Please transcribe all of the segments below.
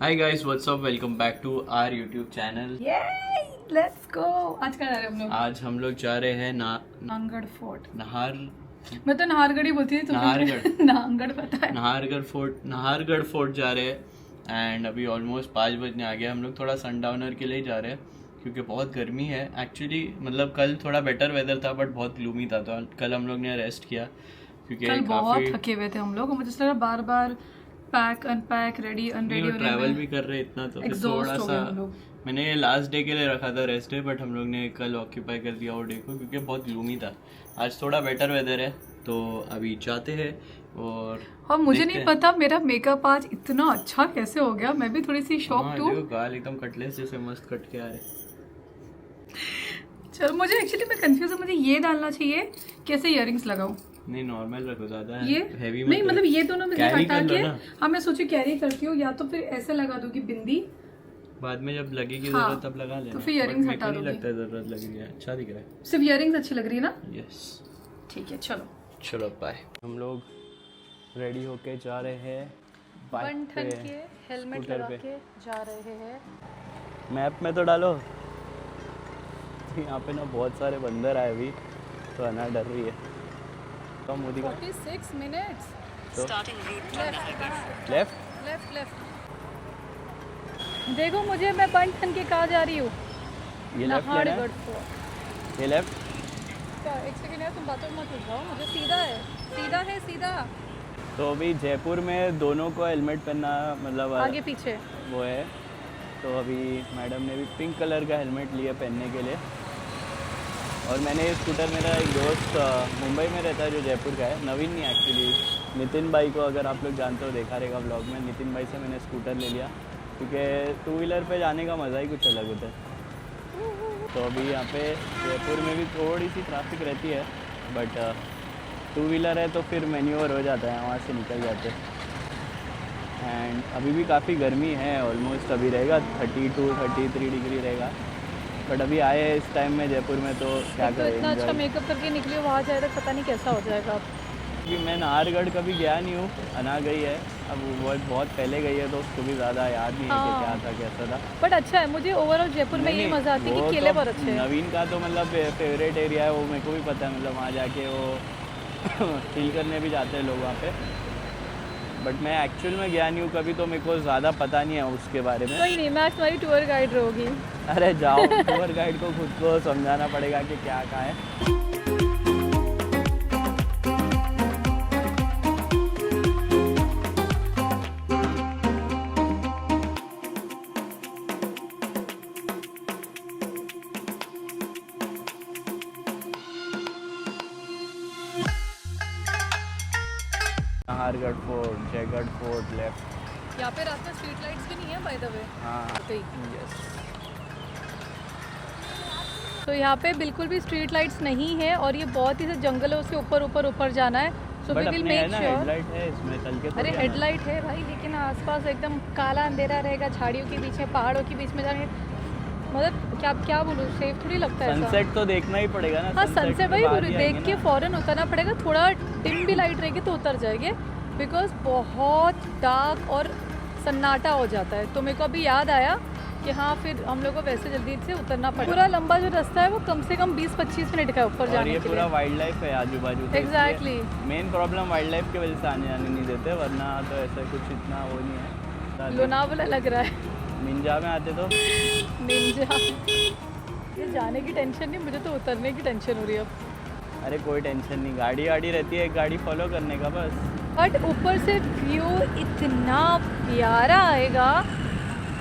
Hi guys what's up, welcome back to our YouTube channel. Let's go. आज कहाँ जा रहे हैं हम लोग? आज हम लोग जा रहे हैं नाहरगढ़ फोर्ट। मैं तो नाहरगढ़ ही बोलती थी। नाहरगढ़ नाहरगढ़ पता है। नाहरगढ़ फोर्ट जा रहे हैं एंड अभी ऑलमोस्ट 5 बजने आ गया। हम लोग थोड़ा सनडाउनर के लिए जा रहे हैं क्योंकि बहुत गर्मी है एक्चुअली। मतलब कल थोड़ा बेटर वेदर था बट बहुत ग्लूमी था, तो कल हम लोग ने रेस्ट किया क्योंकि कल बहुत थके हुए थे हम लोग। मुझे लगा बार बार pack unpack ready unready travel भी कर रहे इतना, तो फिर थोड़ा सा मैंने लास्ट डे के लिए रखा था रेस्ट डे, बट हम लोग ने कल ऑक्यूपाई कर दिया वो डे को क्योंकि बहुत ग्लूमी था। आज थोड़ा बेटर वेदर है तो अभी जाते हैं। और मुझे नहीं पता मेरा मेकअप आज इतना अच्छा कैसे हो गया। मैं भी थोड़ी सी शॉक्ड हूँ। गाल एकदम कटलेस जैसे मस्त कट के आ रहे। चलो मुझे एक्चुअली मैं कंफ्यूज हूँ, मुझे ये डालना चाहिए कैसे इयररिंग्स लगाऊं? नहीं नॉर्मल रखो, ज्यादा ये हेवी नहीं, मतलब ये दोनों में हटा के ना। हाँ मैं सोची कैरी करती हूँ, या तो फिर ऐसे लगा दूंगी बिंदी, बाद में जब लगेगी हाँ, जरूरत तब लगा लेना। तो फिर इयररिंग्स हटा दूंगी। लगता है जरूरत लग रही है, अच्छा दिख रहा है। सिर्फ इयररिंग्स अच्छी लग रही है ना? यस ठीक है चलो। चलो बाय। हम लोग रेडी होके जा रहे हैं बन ठन के हेलमेट लगा के जा रहे हैं। मैप में तो डालो। यहाँ पे ना बहुत सारे बंदर आए अभी, तो अना डर रही है। तो मोदी का 46 मिनट्स। Left left. देखो मुझे, मैं बन ठन के कहाँ जा रही हूँ? ये लेफ्ट लेना है, ये लेफ्ट। एक सेकंड यार, तुम बातों मत उठाओ, मुझे सीधा। तो अभी जयपुर में दोनों को हेलमेट पहनना मतलब आगे पीछे वो है। तो अभी मैडम ने भी पिंक कलर का हेलमेट लिया पहनने के लिए। और मैंने ये स्कूटर, मेरा एक दोस्त मुंबई में रहता है जो जयपुर का है, नवीन नहीं एक्चुअली, नितिन भाई को अगर आप लोग जानते हो, देखा रहेगा व्लॉग में। नितिन भाई से मैंने स्कूटर ले लिया क्योंकि 2 व्हीलर पे जाने का मज़ा ही कुछ अलग होता है। तो अभी यहाँ पे जयपुर में भी थोड़ी सी ट्रैफिक रहती है, बट 2 व्हीलर है तो फिर मैन्यूवर हो जाता है, वहाँ से निकल जाते हैं। एंड अभी भी काफ़ी गर्मी है, ऑलमोस्ट अभी रहेगा 32-33 डिग्री रहेगा। बट अभी आए इस टाइम में जयपुर में तो क्या करें। इतना अच्छा मेकअप करके निकली हो, वहाँ जाए तो पता नहीं कैसा हो जाएगा। क्योंकि मैं नाहरगढ़ कभी गया नहीं हूँ, अना गई है, अब वो बहुत पहले गई है तो उसको भी ज़्यादा याद नहीं है कि क्या था कैसा था। बट अच्छा है, मुझे ओवरऑल जयपुर में ये मज़ा आती है कि केले बहुत अच्छे हैं। नवीन का तो मतलब फेवरेट एरिया है वो, मेरे को भी पता है। मतलब वहाँ जाके वो चिल करने भी जाते हैं लोग वहाँ पे, बट मैं एक्चुअल में गया नहीं हूँ कभी, तो मेरे को ज़्यादा पता नहीं है उसके बारे में। कोई नहीं, मैं आज तुम्हारी टूर गाइड रहोगी। अरे जाओ, टूर गाइड को खुद को समझाना पड़ेगा कि क्या कहाँ है। Nahargarh fort, Jaigarh fort left. यहाँ पे रात में स्ट्रीट लाइट्स भी नहीं है बाय द वे। हाँ यस। तो यहाँ पे बिल्कुल भी स्ट्रीट लाइट्स नहीं है और ये बहुत ही से जंगल है, उसके ऊपर जाना है। So we will make sure. Headlight है इसमें, चल के अरे हेडलाइट है भाई, लेकिन आसपास एकदम काला अंधेरा रहेगा, झाड़ियों के बीच में, पहाड़ों के बीच में जाने, मतलब क्या बोलूँ, सेफ थोड़ी लगता है। सनसेट तो देखना ही पड़ेगा ना। हाँ सनसेट भाई देख के फौरन उतरना पड़ेगा। थोड़ा डिम भी लाइट रहेगी तो उतर जाएंगे, बिकॉज बहुत डार्क और सन्नाटा हो जाता है। तो मेरे को अभी याद आया कि हाँ फिर हम लोग को वैसे जल्दी से उतरना पड़ेगा। पूरा लंबा जो रास्ता है वो कम से कम 20-25 मिनट का है ऊपर जाने के लिए। ये पूरा वाइल्ड लाइफ है आजू बाजू। Exactly. Main problem wild life की वजह से आने जाने नहीं देते, वरना तो ऐसा कुछ इतना वो नहीं है। लोनावला लग रहा है। निंजा में आते तो निंजा। ये जाने की टेंशन नहीं, मुझे तो उतरने की टेंशन हो रही है अब। अरे कोई टेंशन नहीं, गाड़ी रहती है, एक गाड़ी फॉलो करने का बस। बट ऊपर से व्यू इतना प्यारा आएगा,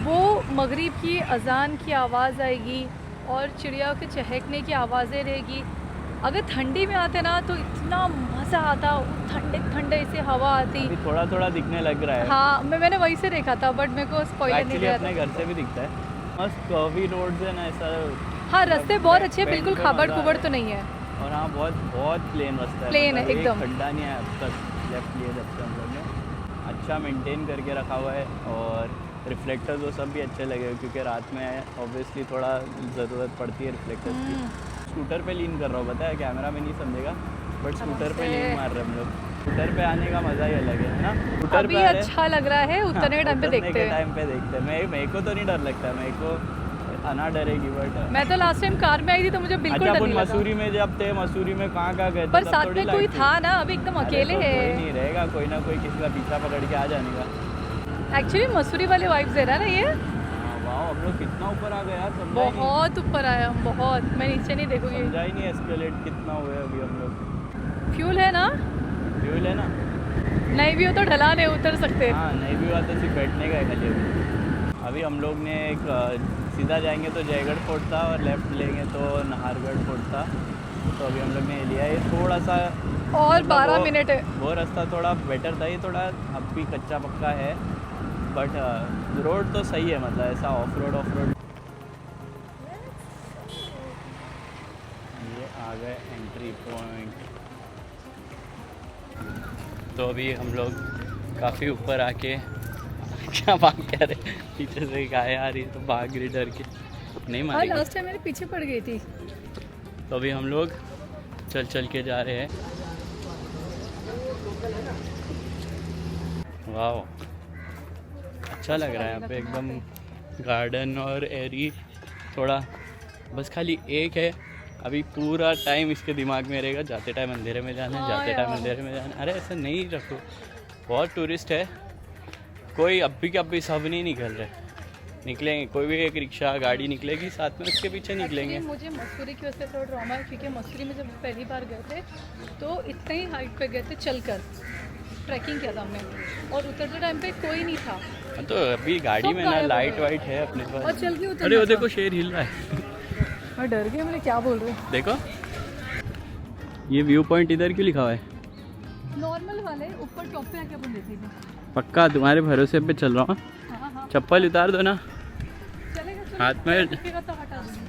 वो मगरिब की अजान की आवाज़ आएगी और चिड़िया के चहकने की आवाज़ें रहेगी। अगर ठंडी में आते ना तो इतना मज़ा आता, ठंडे से हवा आती। थोड़ा दिखने लग रहा है। हाँ मैंने वहीं से देखा था, बट मेरे को स्पॉइलर नहीं दिया। अपने घर से भी दिखता है, मस्त कर्वी रोड्स है ना ऐसा। हाँ रास्ते बहुत अच्छे हैं, बिल्कुल खाबड़ खुबड़ तो नहीं है। और हाँ बहुत प्लेन रास्ता है, प्लेन है एकदम, खड्डा नहीं है अब तक। लेफ्ट लिए जब से हम लोग ने अच्छा मेंटेन करके रखा हुआ है। और रिफ्लेक्टर्स वो सब भी अच्छे लगे क्योंकि रात में ऑब्वियसली थोड़ा ज़रूरत पड़ती है रिफ्लेक्टर्स की। स्कूटर पे लीन कर रहा हूँ, पता है कैमरा में नहीं समझेगा, बट स्कूटर पे लीन मार रहे हम लोग। स्कूटर पे आने का मज़ा ही अलग है ना। स्कूटर अभी पे आ रहे अच्छा लग रहा है, उतरने टाइम पे देखते हैं। टाइम पे देखते हैं। मेरे को तो नहीं डर लगता, मेरे को आना डरेगी बट मैं तो लास्ट टाइम कार में आई थी तो मुझे बिल्कुल अच्छा डर अपन नहीं लगा। मसूरी में जब थे, मसूरी में कहाँ गए थे, पर तब साथ थोड़ी में कोई लाइट थी। था ना, अभी एकदम अरे अकेले तो है। कोई नहीं रहेगा, कोई ना कोई किसी का पीछा पकड़ के आ जाने का। एक्चुअली मसूरी वाले वाइब्स दे रहा है ना ये। वाह, हम लोग कितना ऊपर आ गए यार, समझा ही नहीं। बहुत ऊपर आया हम, बहुत। मैं नीचे नहीं देखूंगी। समझा ही नहीं एस्केलेट कितना हुआ है अभी हम लोग। फ्यूल है ना? फ्यूल है ना। नहीं भी हो तो ढलान है, उतर सकते हैं। हाँ, नहीं भी हुआ तो सिर्फ बैठने का है खाली। अभी हम लोग ने एक सीधा जाएंगे तो जयगढ़ फोर्ट था, और लेफ्ट लेंगे तो नाहरगढ़ फोर्ट था। तो अभी हम लोग ने लिया है थोड़ा सा, और मतलब 12 मिनट है। वो रास्ता थोड़ा बेटर था, ये थोड़ा अब भी कच्चा पक्का है, बट रोड तो सही है, मतलब ऐसा ऑफ रोड। ये आ गए एंट्री पॉइंट। तो अभी हम लोग काफ़ी ऊपर आके क्या भाग कह रहे, पीछे से गाय आ रही है तो भाग रही डर के, नहीं हाँ, मारेगी। लास्ट टाइम मेरे पीछे पड़ गई थी। तो अभी हम लोग चल के जा रहे हैं। वाह, अच्छा लग रहा है यहाँ पे, एकदम गार्डन और एरी थोड़ा। बस खाली एक है, अभी पूरा टाइम इसके दिमाग में रहेगा, जाते टाइम अंधेरे में जाना है, हाँ जाते टाइम यार। अंधेरे में जाना है। अरे ऐसा नहीं रखो, बहुत टूरिस्ट है, कोई अभी सब नहीं निकल रहे, निकलेंगे कोई भी एक रिक्शा गाड़ी निकलेगी साथ में, उसके पीछे निकलेंगे। Actually, मुझे मसूरी की वजह से थोड़ा ड्रामा है, क्योंकि मसूरी में जब पहली बार गए थे तो इतने ही हाइट पे गए थे, चलकर ट्रैकिंग किया था हमने, और उतरते टाइम पे कोई नहीं था। तो अभी गाड़ी सब में ना गायब हो लाइट गए। वाइट है अपने और पास। चल के उतरना अरे वो था। देखो शेर हिल रहा है। मैं डर गई, मैंने क्या बोल रहे हो। देखो ये व्यू पॉइंट इधर क्यों लिखा हुआ है? नॉर्मल वाले ऊपर टॉप पे आके अपन देखेंगे। पक्का तुम्हारे भरोसे पे चल रहा हूँ। हाँ हाँ, चप्पल उतार दो ना चलेगा हाथ में। दिखेगा तो हटा दूंगी।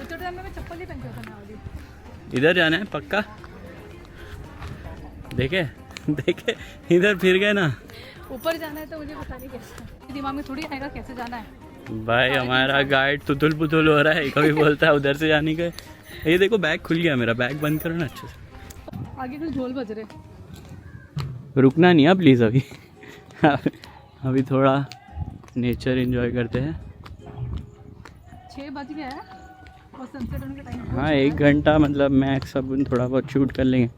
उतरते टाइम में मैं चप्पल ही पहन के उतरने वाली। इधर जाना है पक्का। देखे इधर फिर गए ना ऊपर जाना है तो मुझे पता नहीं कैसे, दिमाग में थोड़ी आएगा कैसे जाना है। भाई। हमारा गाइड तुतुल पुतुल हो रहा है, कभी बोलता है उधर से जाने का। ये देखो बैग खुल गया मेरा, बैग बंद करो ना अच्छे से। आगे कुछ ढोल बज रहे। रुकना नहीं है प्लीज़ अभी। अभी थोड़ा नेचर एंजॉय करते हैं। 6 बज गया है और सनसेट होने का टाइम। हाँ, 1 घंटा मतलब मैक्स, अब थोड़ा बहुत शूट कर लेंगे।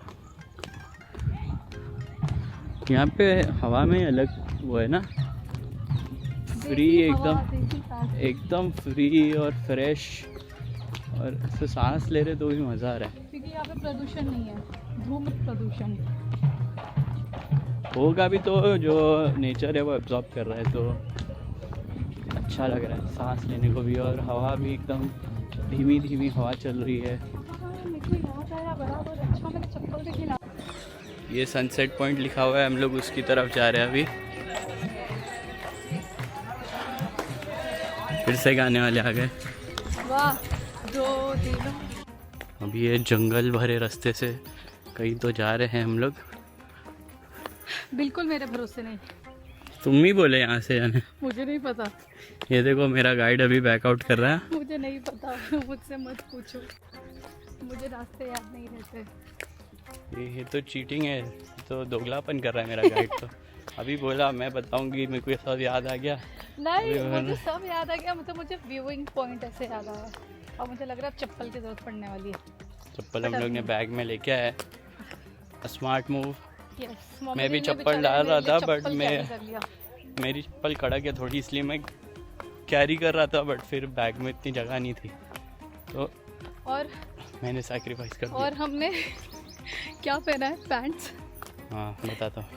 यहाँ पे हवा में अलग वो है ना, फ्री, एकदम फ्री और फ्रेश, और ऐसे सांस ले रहे तो भी मज़ा आ रहा है। क्योंकि यहाँ पे प्रदूषण नहीं है, धूम प्रदूषण। होगा भी तो जो नेचर है वो एब्जॉर्ब कर रहा है, तो अच्छा लग रहा है सांस लेने को भी, और हवा भी एकदम धीमी हवा चल रही है। ये सनसेट पॉइंट लिखा हुआ है, हम लोग उसकी तरफ जा रहे हैं अभी। फिर से गाने वाले आ गए। वाह, 2 दिनों। अभी ये जंगल भरे रास्ते से कहीं तो जा रहे हैं हम लोग। बिल्कुल मेरे भरोसे नहीं, तुम ही बोले यहाँ से जाने। मुझे नहीं पता। ये देखो मेरा गाइड अभी बैकआउट कर रहा है। मुझे नहीं पता, मुझसे मत पूछो, मुझे रास्ते याद नहीं रहते। ये तो चीटिंग है, तो दोगलापन कर रहा है मेरा गाइड। तो अभी बोला मैं बताऊंगी, मेरे को ये सब याद आ गया। नहीं, मुझे सब याद आ गया, मतलब मुझे व्यूइंग पॉइंट ऐसे याद आया, और मुझे लग रहा है अब चप्पल की जरूरत पड़ने वाली है। चप्पल हम लोग ने बैग में लेके आए, स्मार्ट मूव। Yes, मैं भी चप्पल डाल रहा था, बट मेरी चप्पल कड़क है थोड़ी, इसलिए मैं कैरी कर रहा था, बट फिर बैग में इतनी जगह नहीं थी, तो और मैंने सैक्रिफाइस कर दिया। और हमने क्या पहना है, पैंट्स। हाँ बताता हूँ।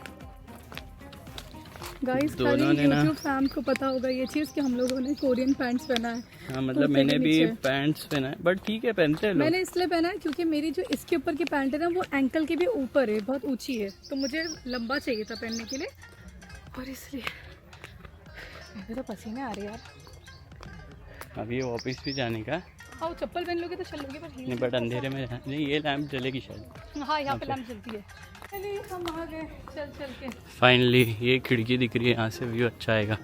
गाइस, खाली दोनों ने ना, यूट्यूब फैम को पता होगा ये चीज़ कि हम लोगों ने कोरियन पैंट्स पहना है। हाँ मतलब कुर्ते मैंने के भी नीचे। पैंट्स पहना है, बट ठीक है पहनते हैं लोग। मैंने इसलिए पहना है क्योंकि मेरी जो इसके ऊपर की पैंट है ना, वो एंकल के भी ऊपर है, बहुत ऊंची है, तो मुझे लंबा चाहिए था पहनने के लिए, और इसलिए मेरे तो पसीने आ रहे यार। अभी ये ऑफिस भी जाने का। हाँ, वो चप्पल पहन लोगे तो चल लोगे, पर नहीं, बट अंधेरे में नहीं, ये लैंप जलेगी शायद। हाँ, यहाँ पे लैंप जलती है। चलिए हम आ गए चल के। फाइनली ये खिड़की दिख रही है, यहाँ से व्यू अच्छा आएगा।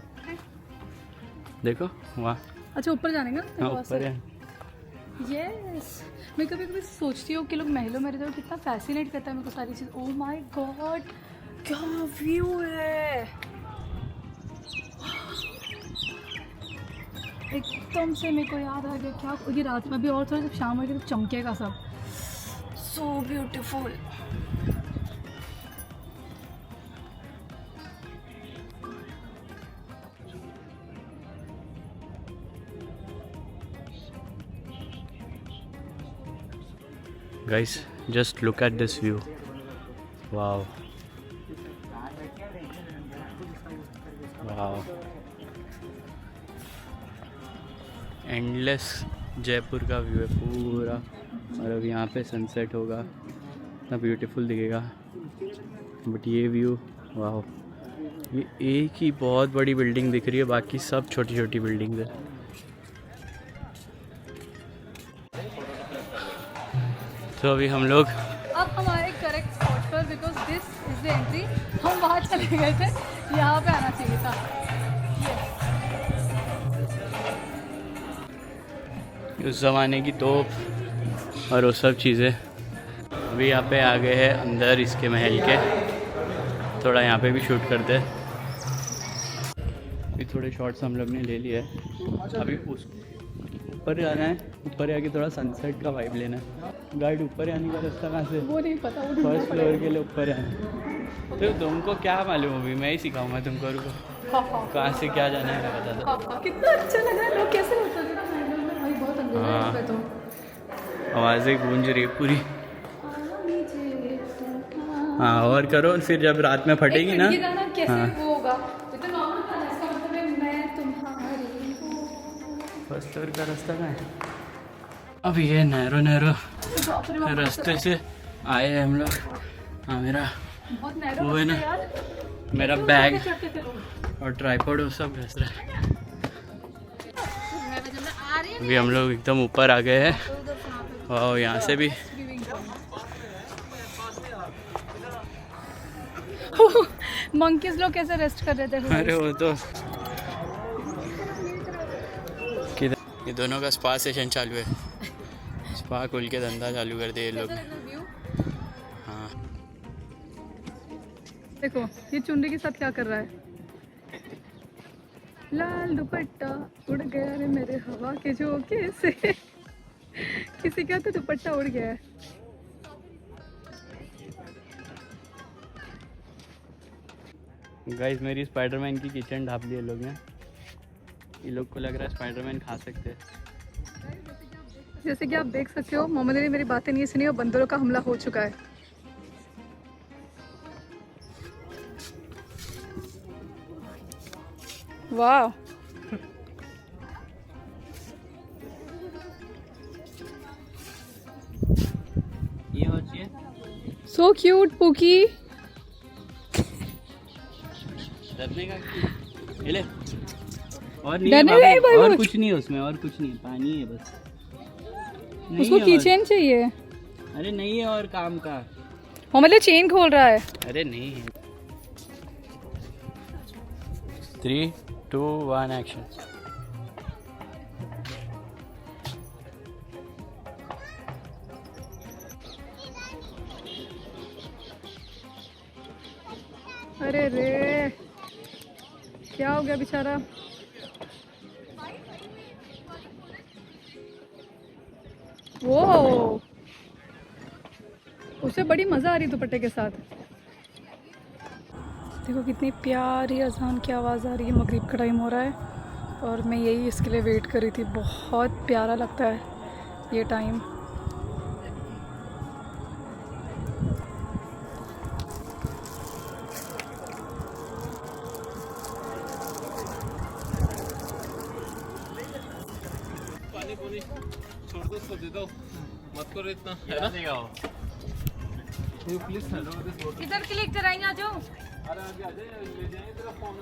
देखो वहाँ, अच्छा ऊपर जाने का हाँ ऊपर है। यस, मैं कभी कभी सोचती हूँ कि लोग महलों में रहते हैं, कितना फैसिनेट करता है मेरे को सारी चीज़। ओह माय गॉड, क्या व्यू है, एकदम से मेरे को याद आ गया क्या, ये रात में भी और थोड़ा जब शाम होगी तो चमकेगा सब। So beautiful. Guys, just look at this view. Wow. Wow. Endless Jaipur का व्यू है पूरा, और अब यहाँ पे सनसेट होगा, इतना ब्यूटीफुल दिखेगा। बट ये व्यू, वाह, ये एक ही बहुत बड़ी बिल्डिंग दिख रही है, बाकी सब छोटी छोटी बिल्डिंग है। तो अभी हम लोग अब हमारे करेक्ट स्पॉट पर, because this is the entry, हम वहाँ चले गए थे, यहाँ पे आना चाहिए था। उस ज़माने की तोप और वो सब चीज़ें। अभी यहाँ पे आ गए हैं अंदर इसके महल के, थोड़ा यहाँ पे भी शूट करते हैं। अभी थोड़े शॉट्स हम लोग ने ले लिए। अभी उस ऊपर जाना है, ऊपर आके थोड़ा सनसेट का वाइब लेना है। गाइड, ऊपर आने का रास्ता कहाँ से? वो नहीं पता, वो फर्स्ट फ्लोर के लिए ऊपर आना। तो तुमको क्या मालूम, अभी मैं ही सिखाऊंगा तुमको। रुको, कहाँ से क्या जाना है मैं बता दो। कितना अच्छा लगा है, लोग कैसे होता है भाई, बहुत अंधेरा है यहाँ पे तो। आवाज़ें गूंज रही है पूरी। हाँ, और करो, फिर जब रात में फटेगी ना। ये गाना कैसे हाँ, वो होगा, ये तो नॉर्मल गाना है, इसका मतलब है मैं तुम्हारी हूँ। फर्स्ट फ्लोर का रास्ता कहाँ है? अब ये नैरो नैरो रास्ते से आए हैं हम लोग। हाँ, मेरा बहुत नैरो वो है ना, रास्ता यार। मेरा बैग और ट्राइपॉड वो सब घस रहा है। अभी हम लोग एकदम ऊपर आ गए हैं, और यहाँ से भी मंकीज लोग कैसे रेस्ट कर रहे थे। अरे वो तो किधर, ये दोनों का स्पा सेशन चालू है। स्पा खोल के धंधा चालू कर दे ये लोग। हाँ, देखो ये चुनरी के साथ क्या कर रहा है। लाल दुपट्टा उड़ गया रे मेरे हवा के झोंके से। किसी का तो दुपट्टा उड़ गया है। गाइस, मेरी स्पाइडरमैन की किचन ढाप ली है लोग ने। ये लोग को लग रहा है स्पाइडरमैन खा सकते हैं। जैसे कि आप देख सकते हो, मोहम्मद ने मेरी बातें नहीं सुनी और बंदरों का हमला हो चुका है। वाह, ये और चाहिए? So cute पुकी। डरने का ये ले। और नहीं डरने है का है बाबू, और भाई, कुछ नहीं है उसमें, और कुछ नहीं है, पानी है बस। नहीं उसको है और। कीचेन चाहिए। अरे नहीं है और काम का। मोहम्मद चेन खोल रहा है। अरे नहीं है। 3, 2, 1 एक्शन। अरे रे, क्या हो गया बेचारा। वो उसे बड़ी मज़ा आ रही दुपट्टे के साथ। देखो कितनी प्यारी अजान की आवाज़ आ रही है। मगरिब का टाइम हो रहा है और मैं यही इसके लिए वेट कर रही थी। बहुत प्यारा लगता है ये टाइम। छोड़ दो, उसको दे दो, मत करो इतना, है ना? प्लीज हेलो, इधर क्लिक कराएंगे, आ जाओ। अरे आगे आ जाए, ले जाएंगे तेरा फोन।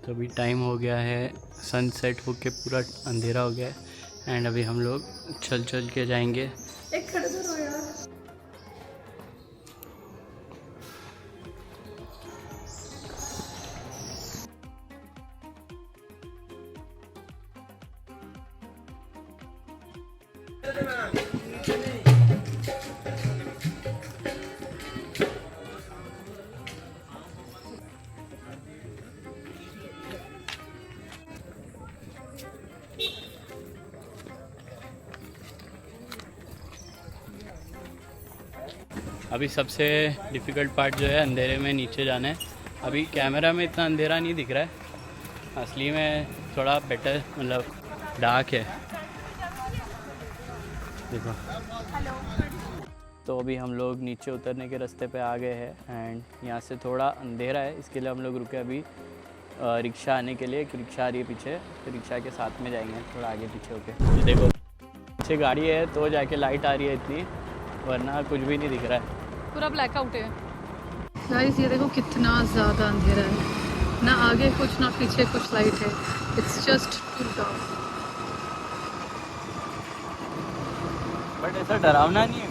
तो अभी टाइम हो गया है, सनसेट होके पूरा अंधेरा हो गया है। एंड अभी हम लोग चल चल के जाएंगे। एक खड़े तो रहो यार। अभी सबसे डिफ़िकल्ट पार्ट जो है अंधेरे में नीचे जाना है। अभी कैमरा में इतना अंधेरा नहीं दिख रहा है, असली में थोड़ा बेटर मतलब डार्क है। देखो तो अभी हम लोग नीचे उतरने के रास्ते पे आ गए हैं एंड यहाँ से थोड़ा अंधेरा है, इसके लिए हम लोग रुके अभी रिक्शा आने के लिए। एक रिक्शा आ रही है पीछे, तो रिक्शा के साथ में जाएंगे थोड़ा आगे पीछे होके। देखो पीछे गाड़ी है तो जाके लाइट आ रही है इतनी, वरना कुछ भी नहीं दिख रहा है। पूरा ब्लैकआउट है गाइस। ये देखो कितना ज़्यादा अंधेरा है, ना आगे कुछ ना पीछे कुछ लाइट है। It's just too dark. But ऐसा डरावना नहीं है,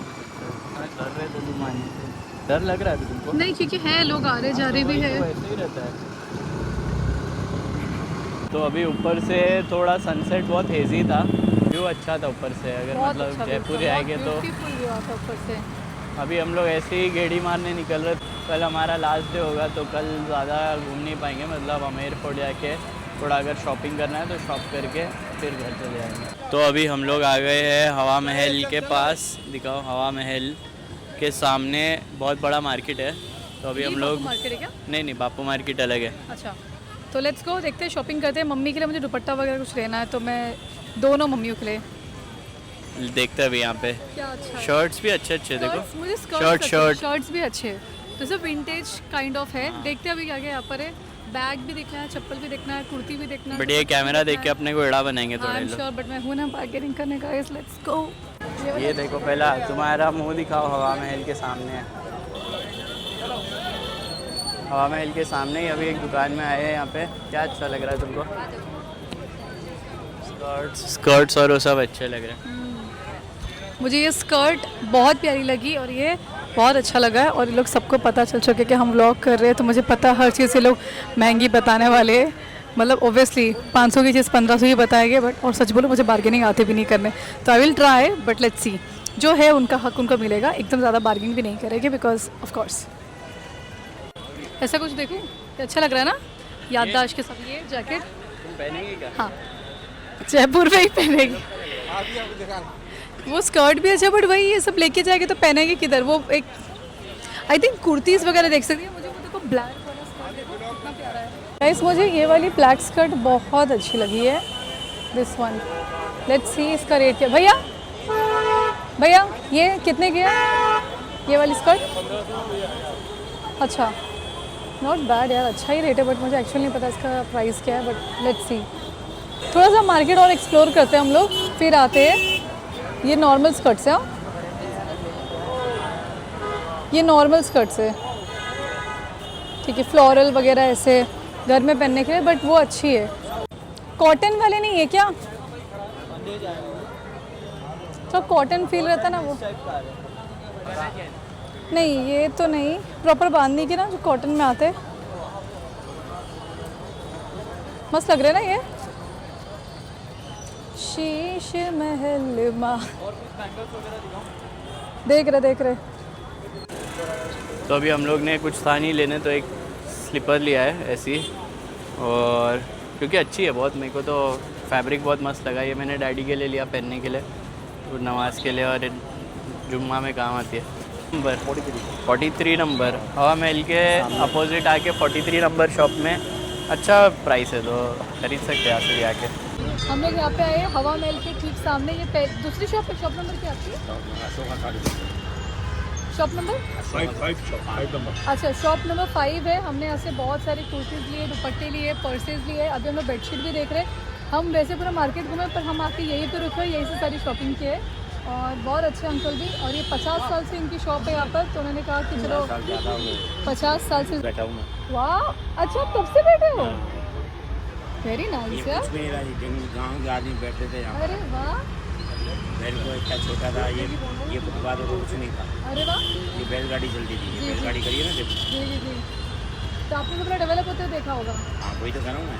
डर रहे थे तुम आने से, डर लग रहा है तुमको? नहीं, क्योंकि है लोग आ रहे जा रहे भी है। तो ऐसे ही रहता है। तो अभी ऊपर से थोड़ा सनसेट बहुत हेजी था, व्यू अच्छा था ऊपर से। अगर बहुत मतलब अच्छा जयपुर आएंगे तो ब्यूटीफुल व्यू आता ऊपर से। अभी हम लोग ऐसे ही गेड़ी मारने निकल रहे। कल हमारा लास्ट डे होगा तो कल ज़्यादा घूम नहीं पाएंगे, मतलब हम एयरपोर्ट जाके थोड़ा अगर शॉपिंग करना है तो शॉप करके फिर घर चले जाएंगे। तो अभी हम लोग आ गए हैं हवा महल के पास। दिखाओ, हवा महल के सामने बहुत बड़ा मार्केट है। तो अभी हम लोग मार्केट है क्या? नहीं, बापू मार्केट अलग है। अच्छा, तो लेट्स गो, देखते हैं, शॉपिंग करते हैं। मम्मी के लिए मुझे दुपट्टा वगैरह कुछ लेना है, तो मैं दोनों मम्मियों के लिए देखते हैं अभी यहाँ पे क्या अच्छा है। शर्ट्स भी अच्छे देखो। मुझे शर्ट्स भी अच्छे हैं, तो सब विंटेज काइंड ऑफ है। देखते हैं अभी क्या क्या यहाँ पर है। बैग भी देखना है, चप्पल भी देखना है, कुर्ती भी देखना है। बट ये कैमरा देख के अपने को एड़ा बनाएंगे थोड़े आई एम लोग। श्योर, बट मैं हूँ ना बार्गेनिंग करने का। Let's go. ये देखो, पहला तुम्हारा मुंह दिखाओ। हवा महल के सामने है, हवा महल के सामने ही अभी एक दुकान में आए हैं। यहाँ पे क्या अच्छा लग रहा है तुमको? स्कर्ट्स और वो सब अच्छे लग रहे हैं। मुझे ये स्कर्ट बहुत प्यारी लगी और ये बहुत अच्छा लगा है। और ये लोग सबको पता चल चुके कि हम व्लॉग कर रहे हैं, तो मुझे पता हर चीज़ से लोग महंगी बताने वाले हैं। मतलब ओब्वियसली 500 की चीज़ 1500 ही बताएंगे। बट और सच बोलो, मुझे बार्गेनिंग आते भी नहीं करने, तो I will try. But let's see, जो है उनका हक उनको मिलेगा। एकदम ज़्यादा बार्गेनिंग भी नहीं करेंगे, बिकॉज ऑफ कोर्स ऐसा कुछ देखूँ अच्छा लग रहा है ना, याददाश्त के साथ। ये जैकेट तुम पहनेंगे क्या? हाँ, जयपुर में ही पहनेगी। वो स्कर्ट भी अच्छा, बट वही ये सब लेके जाएंगे तो पहनेंगे किधर? वो एक आई थिंक कुर्तीज़ वगैरह देख सकती है। मुझे वो देखो ब्लैक वाला स्कर्ट देखो कितना प्यारा है। गाइस, मुझे ये वाली ब्लैक स्कर्ट बहुत अच्छी लगी है, दिस वन। लेट्स सी इसका रेट क्या। भैया ये कितने की है ये वाली स्कर्ट? अच्छा, नॉट बैड यार, अच्छा ही रेट है। बट मुझे एक्चुअली नहीं पता इसका प्राइस क्या है। बट लेट्स सी, थोड़ा सा मार्केट और एक्सप्लोर करते हैं हम लोग, फिर आते हैं। ये नॉर्मल स्कर्ट्स है, ये नॉर्मल स्कर्ट्स है, ठीक है। फ्लोरल वगैरह ऐसे घर में पहनने के लिए, बट वो अच्छी है। कॉटन वाले नहीं है क्या? तो कॉटन फील रहता ना वो। नहीं, ये तो नहीं प्रॉपर बांधने की ना, जो कॉटन में आते हैं। मस्त लग रहे हैं ना ये। शीश महल मा देख रहे। तो अभी हम लोग ने कुछ था नहीं लेने, तो एक स्लीपर लिया है ऐसी, और क्योंकि अच्छी है बहुत। मेरे को तो फैब्रिक बहुत मस्त लगा। ये मैंने डैडी के लिए लिया पहनने के लिए, और नमाज के लिए, और जुम्मा में काम आती है। नंबर 43 नंबर हवा महल के अपोजिट आके 43 नंबर शॉप में अच्छा प्राइस है, तो खरीद सकते हैं यहाँ से आके। हम लोग यहाँ पे आए हवा महल के ठीक सामने। ये दूसरी शॉप है। शॉप नंबर क्या आती है? शॉप नंबर 5 अच्छा, शॉप नंबर 5 है। हमने यहाँ से बहुत सारे कुर्तीज़ लिए, दुपट्टे लिए, पर्सेज लिए। अभी हम लोग बेडशीट भी देख रहे हैं। हम वैसे पूरा मार्केट घूमे, पर हम आके यहीं पे रुके, यहीं से सारी शॉपिंग की है। और बहुत अच्छे अंकल भी, और ये 50 साल से इनकी शॉप है यहाँ पर। तो उन्होंने कहा कि चलो 50 साल से बैठा हूँ मैं। वाह, अच्छा, तब से बैठे हो? वेरी नाइस यार। गाँव के आदमी बैठते थे यहाँ। अरे वाह, बैल को इतना छोटा था, ये फुटपाथ को कुछ नहीं था। अरे वाह, ये बैलगाड़ी चलती थी, जी, बैलगाड़ी करी है ना जब। जी। तो आपने तो पूरा डेवलप होते हुए देखा होगा। हाँ, वही तो कह रहा हूँ मैं।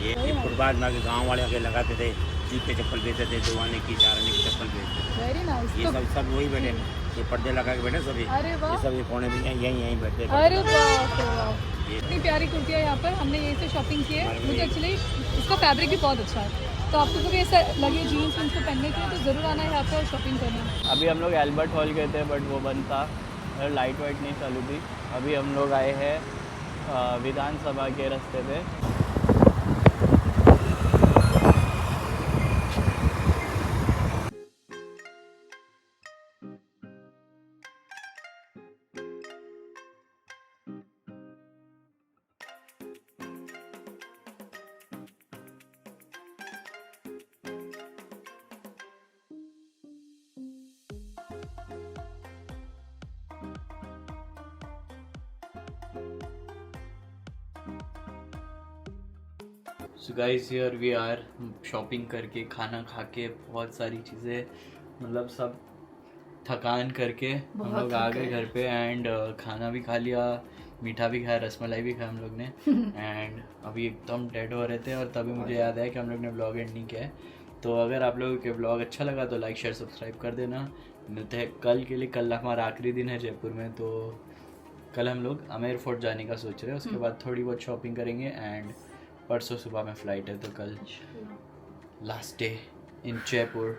ये फुटपाथ में गाँव वाले आके लगाते थे, जूते चप्पल बेचते थे, 2 आने की 4 आने की चप्पल बेचते थे। Very nice. ये सब वही बैठे, ये पर्दे लगा के बैठे सभी। अरे वाह। ये सब ये कोने में यहीं बैठे। अरे वाह, इतनी प्यारी कुर्तियाँ यहाँ पर हमने यहीं से शॉपिंग की है। मुझे एक्चुअली इसका फैब्रिक भी बहुत अच्छा है, तो आपको कभी ऐसा लगे जीन्स उनको पहनने के लिए तो ज़रूर आना है यहाँ पर शॉपिंग करना। अभी हम लोग एल्बर्ट हॉल गए थे बट वो बंद था, लाइट वाइट नहीं चालू थी। अभी हम लोग आए हैं विधानसभा के रास्ते पे। So guys here we are, shopping करके, खाना खा के, बहुत सारी चीज़ें, मतलब सब थकान करके हम लोग आ गए घर पे। एंड खाना भी खा लिया, मीठा भी खाया, रसमलाई भी खाया हम लोग ने। एंड अभी एकदम डेड हो रहे थे और तभी मुझे याद आया कि हम लोग ने ब्लॉग एंड नहीं किया है। तो अगर आप लोगों के ब्लॉग अच्छा लगा तो लाइक शेयर सब्सक्राइब कर देना। मिलते हैं कल के लिए। कल हमारा आखिरी दिन है जयपुर में, तो कल हम लोग आमेर फोर्ट जाने का सोच रहे हैं। उसके बाद थोड़ी बहुत शॉपिंग करेंगे एंड परसों सुबह में फ़्लाइट है, तो कल लास्ट डे इन जयपुर।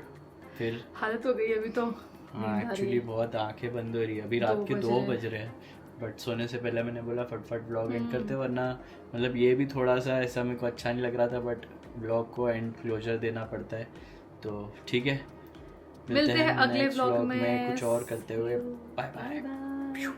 फिर हालत हो गई अभी तो। हाँ एक्चुअली बहुत आंखें बंद हो रही है, अभी रात के 2 बज रहे हैं। बट सोने से पहले मैंने बोला फटफट ब्लॉग एंड करते, वरना मतलब ये भी थोड़ा सा ऐसा मेरे को अच्छा नहीं लग रहा था, बट ब्लॉग को एंड क्लोजर देना पड़ता है। तो ठीक है, मिलते हैं अगले नेक्स्ट व्लॉग व्लॉग में कुछ और करते हुए। Bye bye.